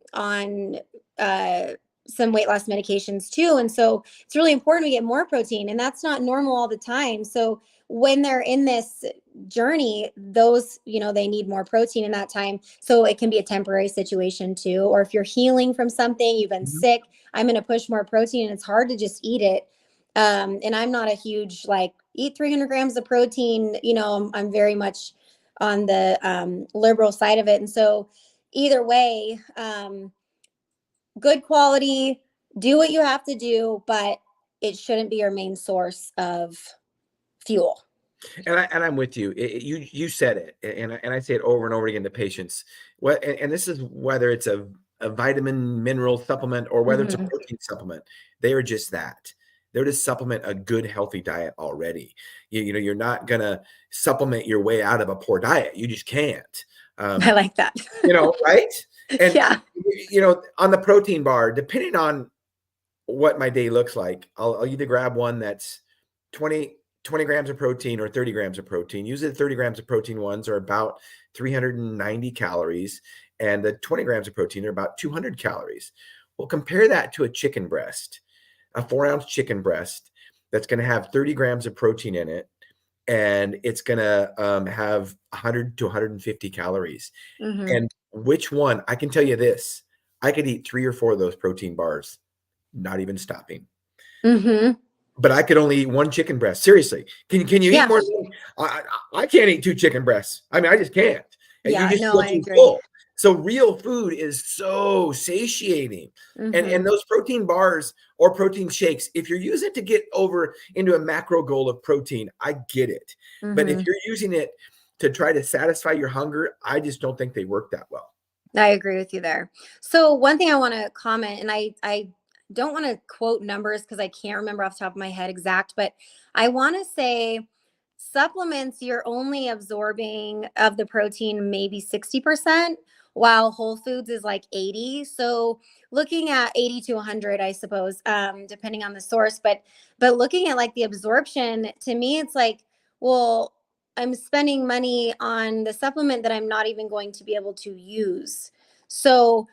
some weight loss medications too. And so it's really important we get more protein, and that's not normal all the time. So when they're in this journey, those, they need more protein in that time. So it can be a temporary situation too. Or if you're healing from something, you've been sick, I'm going to push more protein, and it's hard to just eat it. And I'm not a huge, eat 300 grams of protein. I'm very much on the liberal side of it. And so either way, good quality, do what you have to do, but it shouldn't be your main source of fuel. And I'm with you. You said it, and I say it over and over again to patients. And this is whether it's a vitamin mineral supplement or whether it's a protein supplement. They are just that. They're to supplement a good, healthy diet already. You're not gonna supplement your way out of a poor diet. You just can't. I like that. Right? And yeah. On the protein bar, depending on what my day looks like, I'll either grab one that's 20 grams of protein or 30 grams of protein. Usually the 30 grams of protein ones are about 390 calories, and the 20 grams of protein are about 200 calories. Well, compare that to a chicken breast, a 4-ounce chicken breast that's going to have 30 grams of protein in it, and it's going to have 100 to 150 calories. And which one? I can tell you this. I could eat 3 or 4 of those protein bars, not even stopping. But I could only eat 1 chicken breast. Seriously. Can you eat more? I can't eat 2 chicken breasts. I mean, I just can't. And yeah, you just no, feel I too agree. full. So real food is so satiating. And those protein bars or protein shakes, if you're using it to get over into a macro goal of protein, I get it. But if you're using it to try to satisfy your hunger, I just don't think they work that well. I agree with you there. So one thing I want to comment, and I don't want to quote numbers because I can't remember off the top of my head exact, but I want to say supplements, you're only absorbing of the protein maybe 60%, while whole foods is like 80. So looking at 80 to 100, I suppose, depending on the source, but looking at like the absorption, to me, it's like, well, I'm spending money on the supplement that I'm not even going to be able to use. So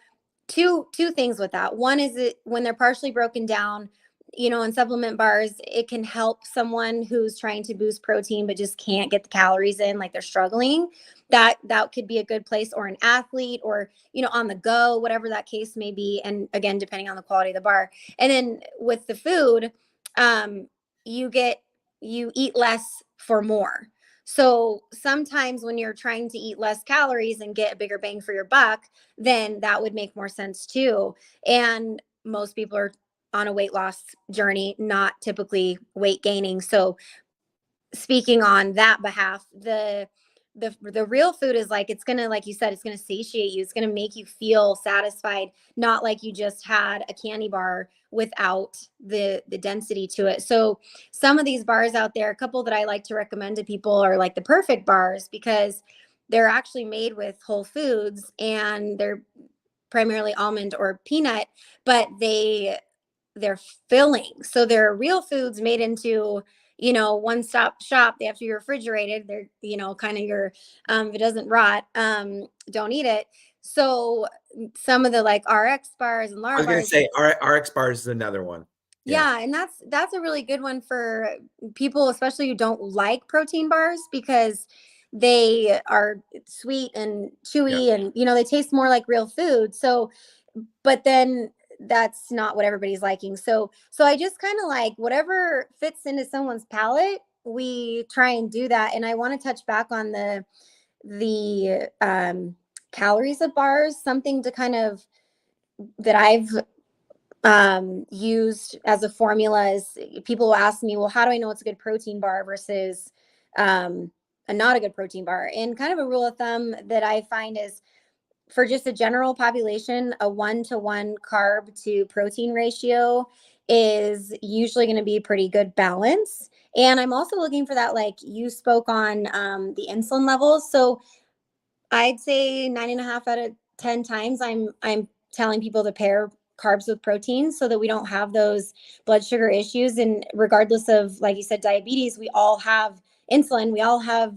two things with that. One is it when they're partially broken down, in supplement bars, it can help someone who's trying to boost protein but just can't get the calories in, like they're struggling. That could be a good place, or an athlete, or on the go, whatever that case may be. And again, depending on the quality of the bar. And then with the food, you eat less for more. So sometimes when you're trying to eat less calories and get a bigger bang for your buck, then that would make more sense too. And most people are on a weight loss journey, not typically weight gaining. So speaking on that behalf, the real food is like, it's gonna, like you said, it's gonna satiate you. It's gonna make you feel satisfied, not like you just had a candy bar without the density to it. So some of these bars out there, a couple that I like to recommend to people are like the Perfect bars, because they're actually made with whole foods and they're primarily almond or peanut, but they're filling. So they're real foods made into, one-stop shop. They have to be refrigerated. They're, kind of your, if it doesn't rot, don't eat it. So some of the like RX bars and I Lara was going bars. to say RX bars is another one. Yeah. And that's a really good one for people, especially who don't like protein bars, because they are sweet and chewy and, they taste more like real food. So, but then that's not what everybody's liking. So I just kind of like whatever fits into someone's palate, we try and do that. And I want to touch back on the calories of bars, something to kind of that I've used as a formula is people will ask me, well, how do I know it's a good protein bar versus a not a good protein bar? And kind of a rule of thumb that I find is, for just a general population, a 1-to-1 carb to protein ratio is usually going to be a pretty good balance. And I'm also looking for that, like you spoke on the insulin levels. So I'd say 9.5 out of 10 times I'm telling people to pair carbs with protein so that we don't have those blood sugar issues. And regardless of, like you said, diabetes, we all have insulin, we all have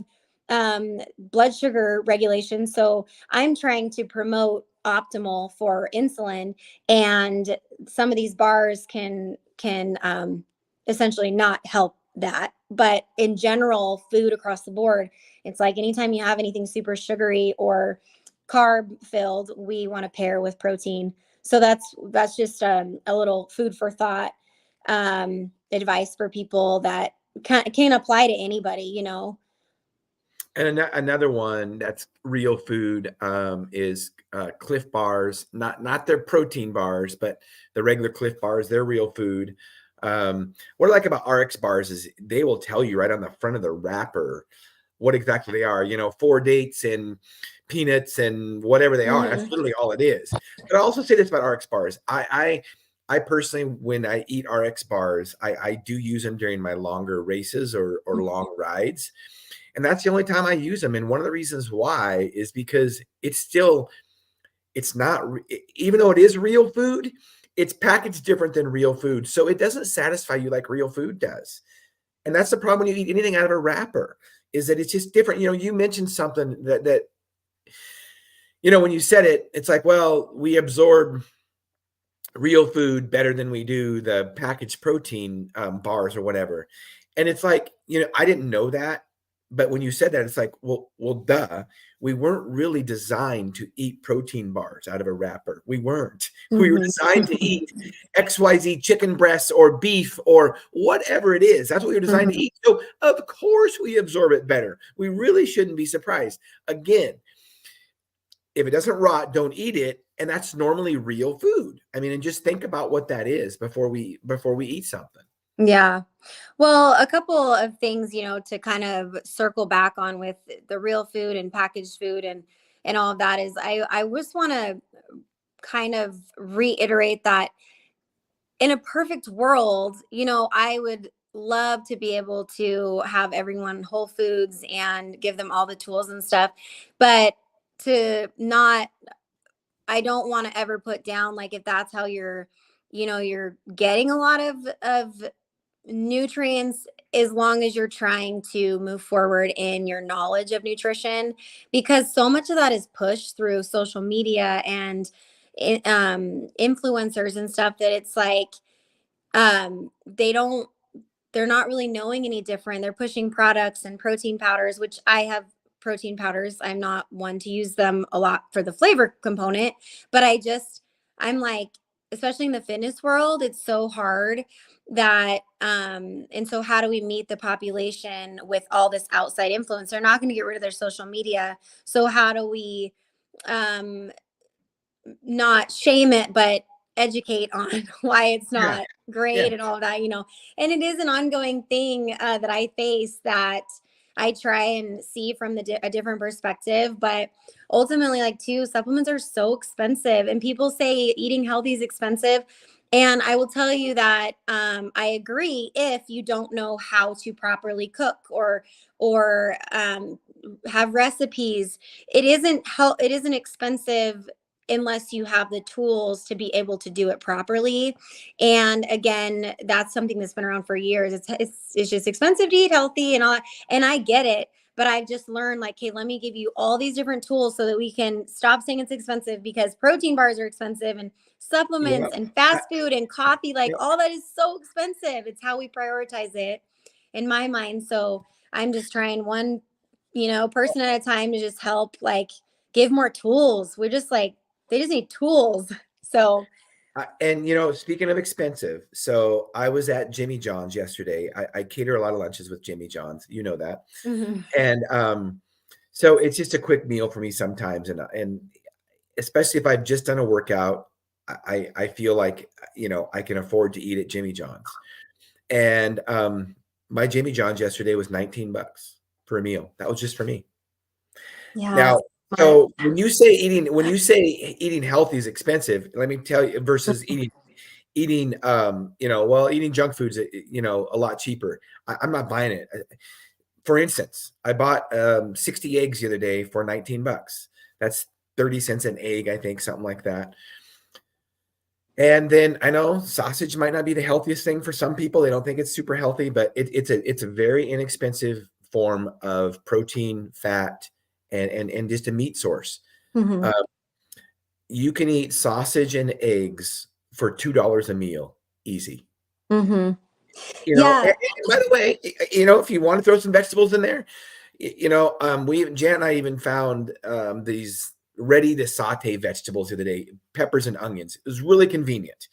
blood sugar regulation. So I'm trying to promote optimal for insulin, and some of these bars can essentially not help that. But in general, food across the board, it's like anytime you have anything super sugary or carb filled, we want to pair with protein. So that's just a little food for thought, advice for people that can apply to anybody, you know. And another one that's real food is Cliff Bars, not their protein bars, but the regular Cliff Bars. They're real food. What I like about RX bars is they will tell you right on the front of the wrapper what exactly they are. 4 dates and peanuts and whatever they are. That's literally all it is. But I also say this about RX bars. I personally, when I eat RX bars, I do use them during my longer races or long rides. And that's the only time I use them. And one of the reasons why is because it's not, even though it is real food, it's packaged different than real food. So it doesn't satisfy you like real food does. And that's the problem when you eat anything out of a wrapper, is that it's just different. You mentioned something that when you said it, it's like, well, we absorb real food better than we do the packaged protein bars or whatever. And it's like, I didn't know that. But when you said that, it's like, well, duh. We weren't really designed to eat protein bars out of a wrapper. We weren't. We were designed to eat XYZ chicken breasts or beef or whatever it is. That's what we were designed to eat. So of course we absorb it better. We really shouldn't be surprised. Again, if it doesn't rot, don't eat it. And that's normally real food. I mean, and just think about what that is before we eat something. Yeah. Well, a couple of things, to kind of circle back on with the real food and packaged food and all of that is I just want to kind of reiterate that in a perfect world, I would love to be able to have everyone Whole Foods and give them all the tools and stuff, but I don't want to ever put down, like, if that's how you're getting a lot of nutrients, as long as you're trying to move forward in your knowledge of nutrition, because so much of that is pushed through social media and influencers and stuff, that it's like they're not really knowing any different. They're pushing products and protein powders, which I have protein powders. I'm not one to use them a lot for the flavor component, but I'm like, especially in the fitness world, it's so hard that and so how do we meet the population with all this outside influence? They're not going to get rid of their social media. So how do we not shame it, but educate on why it's not great and all of that, and it is an ongoing thing that I face, that I try and see from a different perspective. But ultimately, like, too, supplements are so expensive, and people say eating healthy is expensive. And I will tell you that I agree, if you don't know how to properly cook or have recipes. It isn't expensive unless you have the tools to be able to do it properly. And again, that's something that's been around for years. It's just expensive to eat healthy and all, and I get it. But I've just learned, like, hey, let me give you all these different tools so that we can stop saying it's expensive, because protein bars are expensive, and supplements and fast food and coffee, like all that is so expensive. It's how we prioritize it, in my mind. So I'm just trying one, person at a time to just help, like, give more tools. We're just like, they just need tools. So, and speaking of expensive, so I was at Jimmy John's yesterday. I cater a lot of lunches with Jimmy John's, that. And so it's just a quick meal for me sometimes, and especially if I've just done a workout, I feel like I can afford to eat at Jimmy John's. And my Jimmy John's yesterday was $19 for a meal. That was just for me. yeah. Now, so when you say eating healthy is expensive, let me tell you, versus eating eating junk foods, a lot cheaper. I'm not buying it. For instance, I bought 60 eggs the other day for $19. That's 30 cents an egg, I think, something like that. And then I know sausage might not be the healthiest thing for some people. They don't think it's super healthy, but it's a very inexpensive form of protein, fat, and just a meat source. You can eat sausage and eggs for $2 a meal, easy. Yeah. And by the way, if you want to throw some vegetables in there, Jan and I even found these ready to saute vegetables the other day, peppers and onions. It was really convenient.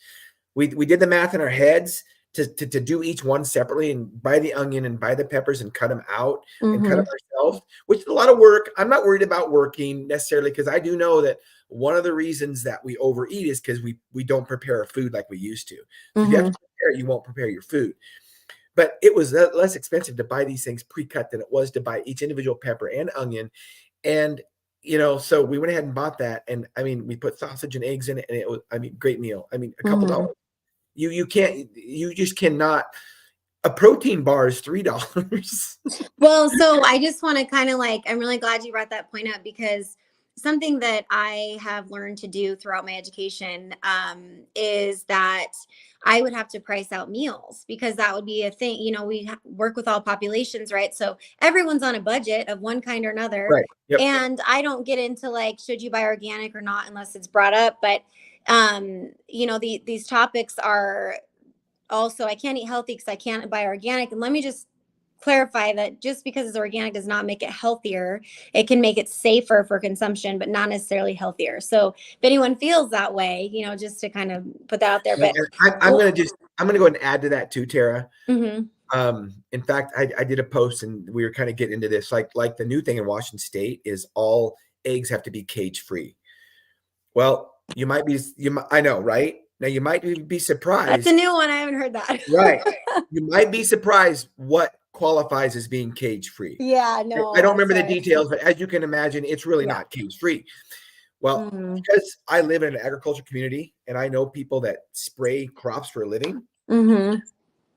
We did the math in our heads to do each one separately and buy the onion and buy the peppers and cut them out and cut them ourselves, which is a lot of work. I'm not worried about working necessarily, because I do know that one of the reasons that we overeat is because we don't prepare our food like we used to. So if you have to prepare it, you won't prepare your food. But it was less expensive to buy these things pre-cut than it was to buy each individual pepper and onion. And, so we went ahead and bought that. And I mean, we put sausage and eggs in it, and it was, great meal. I mean, a couple dollars. You just cannot. A protein bar is $3. Well, so I just want to kind of I'm really glad you brought that point up, because something that I have learned to do throughout my education is that I would have to price out meals, because that would be a thing. We work with all populations, right? So everyone's on a budget of one kind or another. Right. Yep. And I don't get into should you buy organic or not unless it's brought up. But, these topics are also, I can't eat healthy because I can't buy organic. And let me just clarify that just because it's organic does not make it healthier. It can make it safer for consumption, but not necessarily healthier. So if anyone feels that way, just to kind of put that out there. But I'm going to go ahead and add to that too, Tara. Mm-hmm. In fact, I did a post, and we were kind of getting into this, like the new thing in Washington State is all eggs have to be cage free. Well, I know, right? Now you might be surprised. That's a new one. I haven't heard that. Right. You might be surprised what qualifies as being cage free. Yeah, no. I don't remember the details, but as you can imagine, it's really not cage free. Well, because I live in an agriculture community and I know people that spray crops for a living,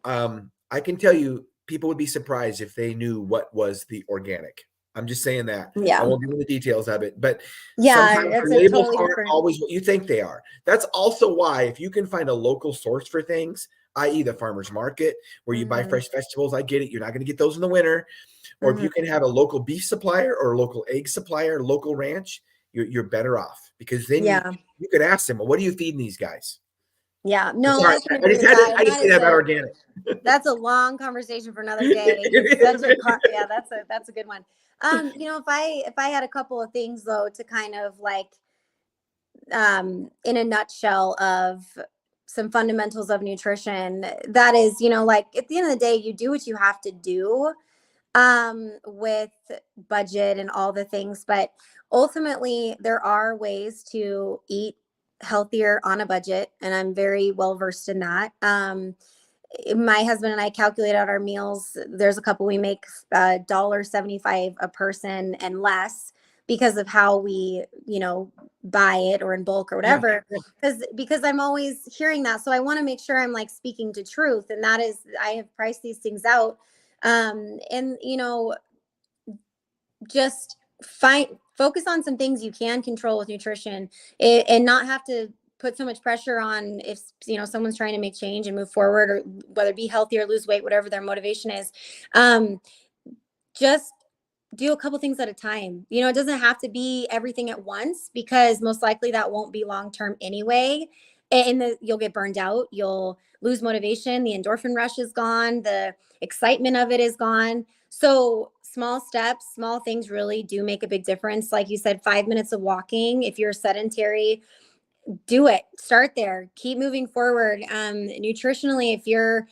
I can tell you people would be surprised if they knew what was the organic. I'm just saying that. Yeah. I won't give you the details of it, but sometimes the labels aren't always what you think they are. That's also why, if you can find a local source for things, i.e. the farmer's market where you buy fresh vegetables, I get it. You're not going to get those in the winter. Or if you can have a local beef supplier or a local egg supplier, local ranch, you're better off, because then you could ask them, well, what are you feeding these guys? Yeah, no, I just say that about organic. That's a long conversation for another day. That's a good one. If I had a couple of things though to kind of in a nutshell of some fundamentals of nutrition, that is, at the end of the day, you do what you have to do with budget and all the things, but ultimately there are ways to eat healthier on a budget, and I'm very well versed in that. My husband and I calculate out our meals. There's a couple we make $1.75 a person and less, because of how we buy it or in bulk or whatever, because I'm always hearing that. So I want to make sure I'm speaking to truth, and that is, I have priced these things out, and just focus on some things you can control with nutrition, and not have to put so much pressure on if someone's trying to make change and move forward, or whether it be healthy or lose weight, whatever their motivation is. Just do a couple things at a time. It doesn't have to be everything at once, because most likely that won't be long-term anyway. And you'll get burned out. You'll lose motivation. The endorphin rush is gone. The excitement of it is gone. So small steps, small things really do make a big difference. Like you said, 5 minutes of walking. If you're sedentary, do it. Start there. Keep moving forward. Nutritionally, if you're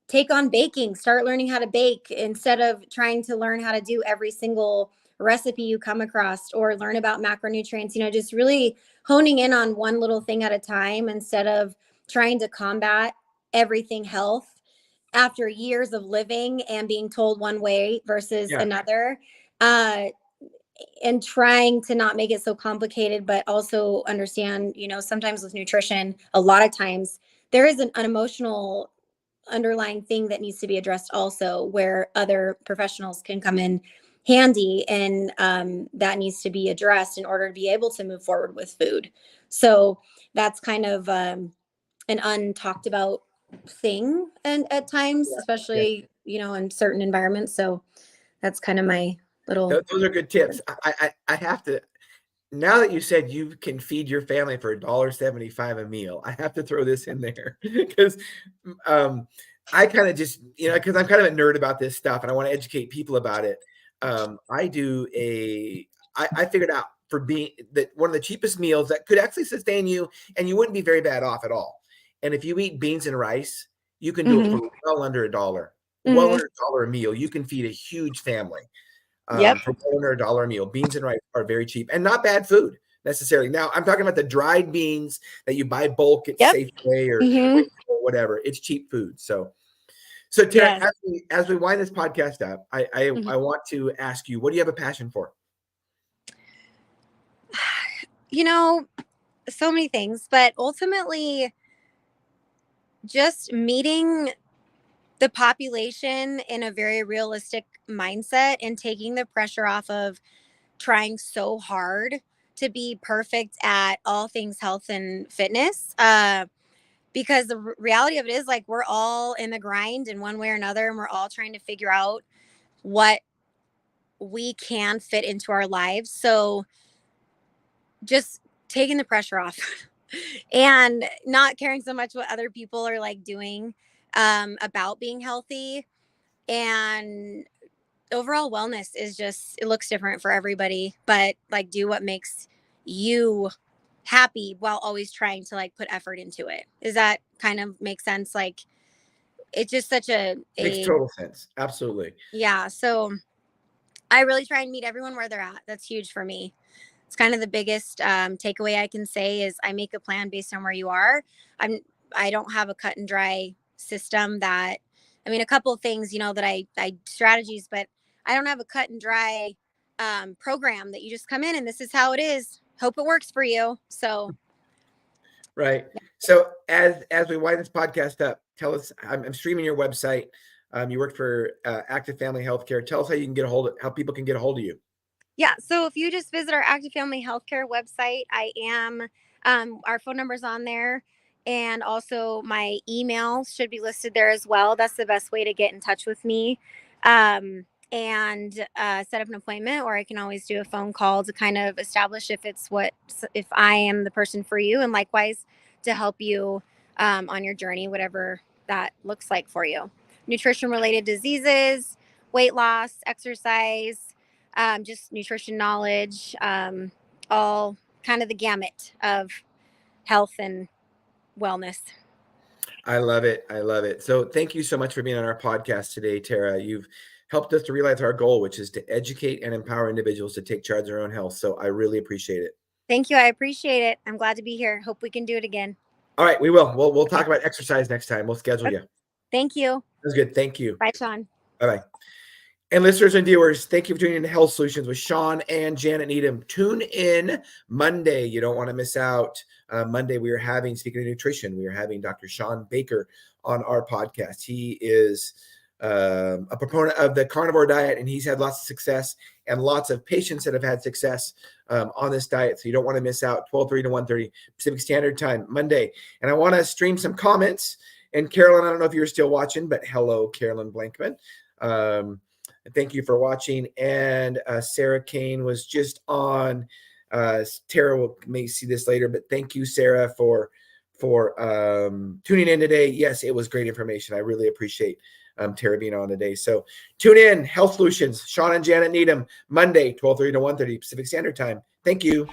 take on baking, start learning how to bake instead of trying to learn how to do every single recipe you come across, or learn about macronutrients, just really honing in on one little thing at a time instead of trying to combat everything health after years of living and being told one way versus another. And trying to not make it so complicated, but also understand, sometimes with nutrition, a lot of times there is an emotional underlying thing that needs to be addressed also, where other professionals can come in handy, and that needs to be addressed in order to be able to move forward with food. So that's kind of an untalked about thing, and at times, especially, in certain environments. So that's kind of my little. Those are good tips. I have to. now that you said you can feed your family for $1.75 a meal, I have to throw this in there because I kind of just, because I'm kind of a nerd about this stuff and I want to educate people about it. I figured out for being that one of the cheapest meals that could actually sustain you and you wouldn't be very bad off at all. And if you eat beans and rice, you can do it for well under $1. Well under $1 a meal. You can feed a huge family. Yep. For $1 a meal. Beans and rice are very cheap and not bad food necessarily. Now, I'm talking about the dried beans that you buy bulk at Safeway or whatever. It's cheap food. So Tara, as we wind this podcast up, I want to ask you, what do you have a passion for? So many things, but ultimately just meeting the population in a very realistic mindset and taking the pressure off of trying so hard to be perfect at all things health and fitness. Because the reality of it is, like, we're all in the grind in one way or another, and we're all trying to figure out what we can fit into our lives. So just taking the pressure off and not caring so much what other people are like doing about being healthy. And overall wellness is just, it looks different for everybody, but like do what makes you happy while always trying to like put effort into it. Does that kind of make sense? Like, it's just such makes total sense. Absolutely. Yeah. So I really try and meet everyone where they're at. That's huge for me. It's kind of the biggest takeaway I can say is I make a plan based on where you are. I don't have a cut and dry system that, I mean, a couple of things, that I strategies, but I don't have a cut and dry program that you just come in and this is how it is. Hope it works for you. So. Right. So as we wind this podcast up, tell us, I'm streaming your website. You work for Active Family Healthcare. Tell us how you can how people can get a hold of you. Yeah. So if you just visit our Active Family Healthcare website, I am, our phone number's on there. And also my email should be listed there as well. That's the best way to get in touch with me and set up an appointment, or I can always do a phone call to kind of establish if I am the person for you, and likewise to help you on your journey, whatever that looks like for you. Nutrition related diseases, weight loss, exercise, just nutrition knowledge, all kind of the gamut of health and wellness. I love it. I love it. So thank you so much for being on our podcast today, Tara. You've helped us to realize our goal, which is to educate and empower individuals to take charge of their own health. So I really appreciate it. Thank you. I appreciate it. I'm glad to be here. Hope we can do it again. All right, we will. We'll talk about exercise next time. We'll schedule you. Thank you. That's good. Thank you. Bye, Shawn. Bye-bye. And listeners and viewers, thank you for tuning in to Health Solutions with Shawn and Janet Needham. Tune in Monday. You don't want to miss out. Monday, speaking of nutrition, we are having Dr. Shawn Baker on our podcast. He is a proponent of the carnivore diet, and he's had lots of success and lots of patients that have had success on this diet. So you don't want to miss out. 12:30 to 1:30 Pacific Standard Time, Monday. And I want to stream some comments. And Carolyn, I don't know if you're still watching, but hello, Carolyn Blankman. Thank you for watching. And Sarah Kane was just on. Tara may see this later, but thank you, Sarah, for tuning in today. Yes, it was great information. I really appreciate Tara being on today. So tune in, Health Solutions, Shawn and Janet Needham, Monday, 12:30 to 1:30 Pacific Standard Time. Thank you.